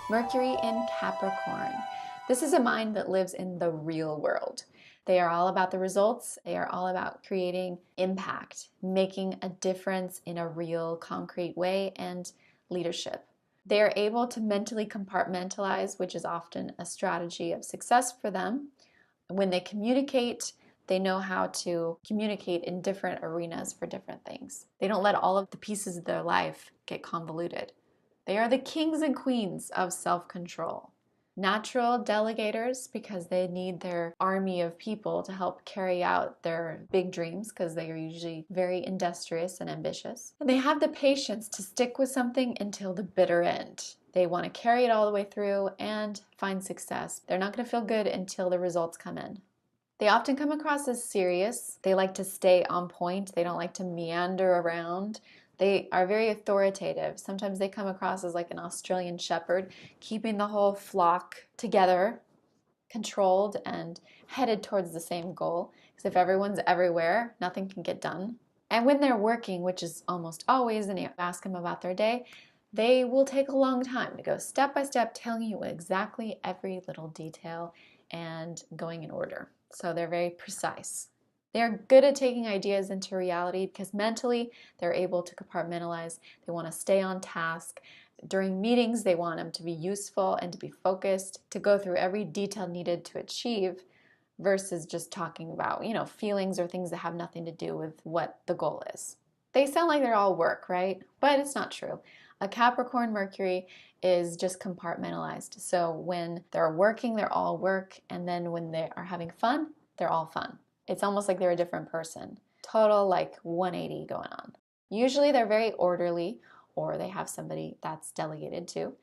Mercury in Capricorn. This is a mind that lives in the real world. They are all about the results. They are all about creating impact, making a difference in a real, concrete way, and leadership. They are able to mentally compartmentalize, which is often a strategy of success for them. When they communicate, they know how to communicate in different arenas for different things. They don't let all of the pieces of their life get convoluted. They are the kings and queens of self-control. Natural delegators because they need their army of people to help carry out their big dreams because they are usually very industrious and ambitious. And they have the patience to stick with something until the bitter end. They want to carry it all the way through and find success. They're not going to feel good until the results come in. They often come across as serious. They like to stay on point. They don't like to meander around. They are very authoritative. Sometimes they come across as like an Australian shepherd, keeping the whole flock together, controlled and headed towards the same goal. Because if everyone's everywhere, nothing can get done. And when they're working, which is almost always, and you ask them about their day, they will take a long time to go step by step, telling you exactly every little detail and going in order. So they're very precise. They're good at taking ideas into reality because mentally they're able to compartmentalize. They want to stay on task. During meetings, they want them to be useful and to be focused, to go through every detail needed to achieve versus just talking about, feelings or things that have nothing to do with what the goal is. They sound like they're all work, right? But it's not true. A Capricorn Mercury is just compartmentalized. So when they're working, they're all work. And then when they are having fun, they're all fun. It's almost like they're a different person. Total like 180 going on. Usually they're very orderly or they have somebody that's delegated to.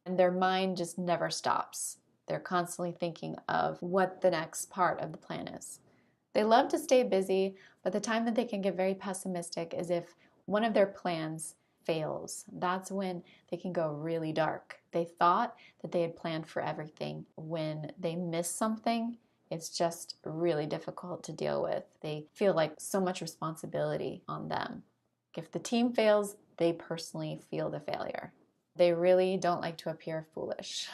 And their mind just never stops. They're constantly thinking of what the next part of the plan is. They love to stay busy, but the time that they can get very pessimistic is if one of their plans fails. That's when they can go really dark. They thought that they had planned for everything. When they miss something, it's just really difficult to deal with. They feel like so much responsibility on them. If the team fails, they personally feel the failure. They really don't like to appear foolish.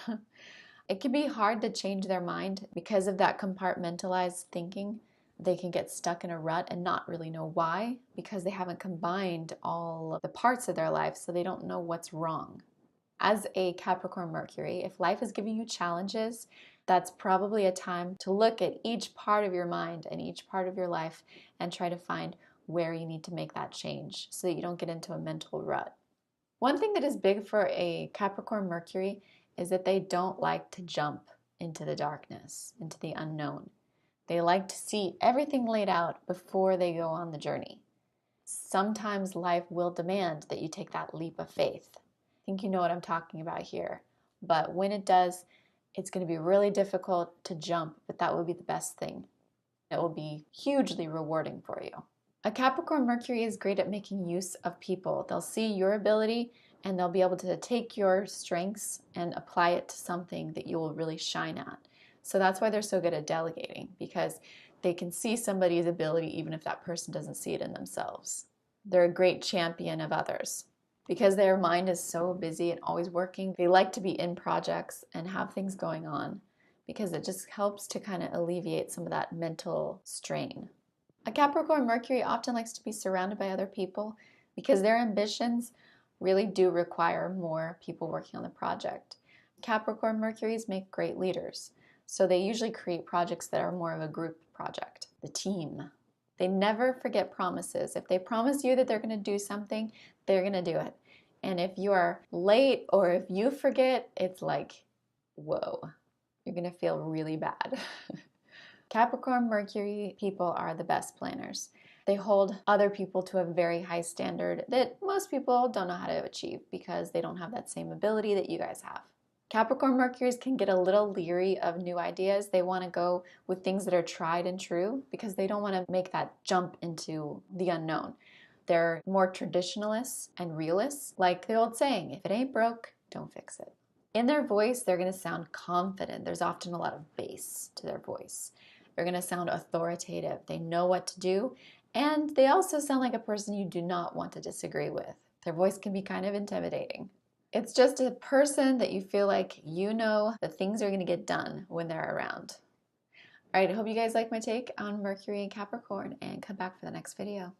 It can be hard to change their mind because of that compartmentalized thinking. They can get stuck in a rut and not really know why because they haven't combined all of the parts of their life, so they don't know what's wrong. As a Capricorn Mercury, if life is giving you challenges, that's probably a time to look at each part of your mind and each part of your life and try to find where you need to make that change so that you don't get into a mental rut. One thing that is big for a Capricorn Mercury is that they don't like to jump into the darkness, into the unknown. They like to see everything laid out before they go on the journey. Sometimes life will demand that you take that leap of faith. I think you know what I'm talking about here. But when it does, it's going to be really difficult to jump, but that will be the best thing. It will be hugely rewarding for you. A Capricorn Mercury is great at making use of people. They'll see your ability and they'll be able to take your strengths and apply it to something that you will really shine at. So that's why they're so good at delegating, because they can see somebody's ability even if that person doesn't see it in themselves. They're a great champion of others. Because their mind is so busy and always working, they like to be in projects and have things going on because it just helps to kind of alleviate some of that mental strain. A Capricorn Mercury often likes to be surrounded by other people because their ambitions really do require more people working on the project. Capricorn Mercuries make great leaders. So they usually create projects that are more of a group project, the team. They never forget promises. If they promise you that they're going to do something, they're going to do it. And if you are late or if you forget, it's like, whoa, you're going to feel really bad. Capricorn Mercury people are the best planners. They hold other people to a very high standard that most people don't know how to achieve because they don't have that same ability that you guys have. Capricorn Mercuries can get a little leery of new ideas. They want to go with things that are tried and true because they don't want to make that jump into the unknown. They're more traditionalists and realists, like the old saying, if it ain't broke, don't fix it. In their voice, they're going to sound confident. There's often a lot of bass to their voice. They're going to sound authoritative. They know what to do, and they also sound like a person you do not want to disagree with. Their voice can be kind of intimidating. It's just a person that you feel like you know that things are going to get done when they're around. All right, I hope you guys like my take on Mercury and Capricorn, and come back for the next video.